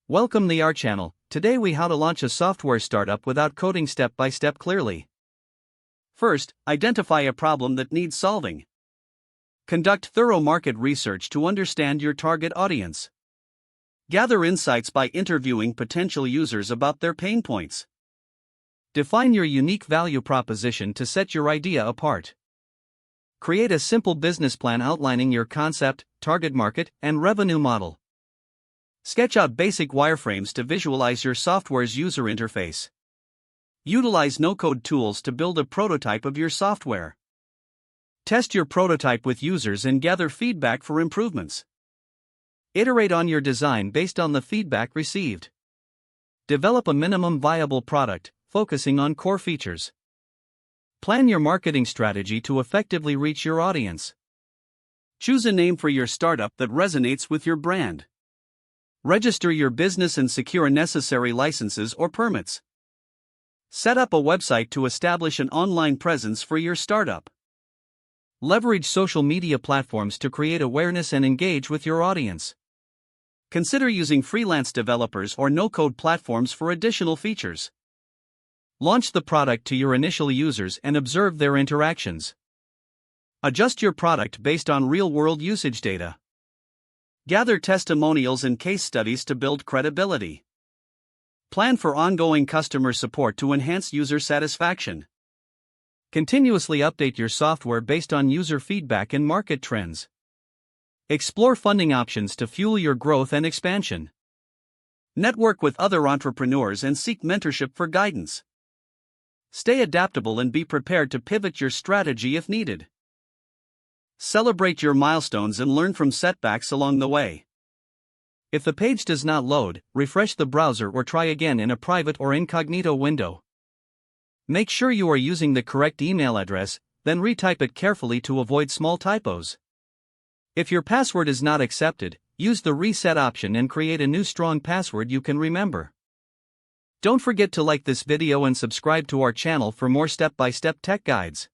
Welcome to our channel. Today we how to launch a software startup without coding step by step clearly. First, identify a problem that needs solving. Conduct thorough market research to understand your target audience. Gather insights by interviewing potential users about their pain points. Define your unique value proposition to set your idea apart. Create a simple business plan outlining your concept, target market, and revenue model. Sketch out basic wireframes to visualize your software's user interface. Utilize no-code tools to build a prototype of your software. Test your prototype with users and gather feedback for improvements. Iterate on your design based on the feedback received. Develop a minimum viable product, focusing on core features. Plan your marketing strategy to effectively reach your audience. Choose a name for your startup that resonates with your brand. Register your business and secure necessary licenses or permits. Set up a website to establish an online presence for your startup. Leverage social media platforms to create awareness and engage with your audience. Consider using freelance developers or no-code platforms for additional features. Launch the product to your initial users and observe their interactions. Adjust your product based on real-world usage data. Gather testimonials and case studies to build credibility. Plan for ongoing customer support to enhance user satisfaction. Continuously update your software based on user feedback and market trends. Explore funding options to fuel your growth and expansion. Network with other entrepreneurs and seek mentorship for guidance. Stay adaptable and be prepared to pivot your strategy if needed. Celebrate your milestones and learn from setbacks along the way. If the page does not load, refresh the browser or try again in a private or incognito window. Make sure you are using the correct email address, then retype it carefully to avoid small typos. If your password is not accepted, use the reset option and create a new strong password you can remember. Don't forget to like this video and subscribe to our channel for more step-by-step tech guides.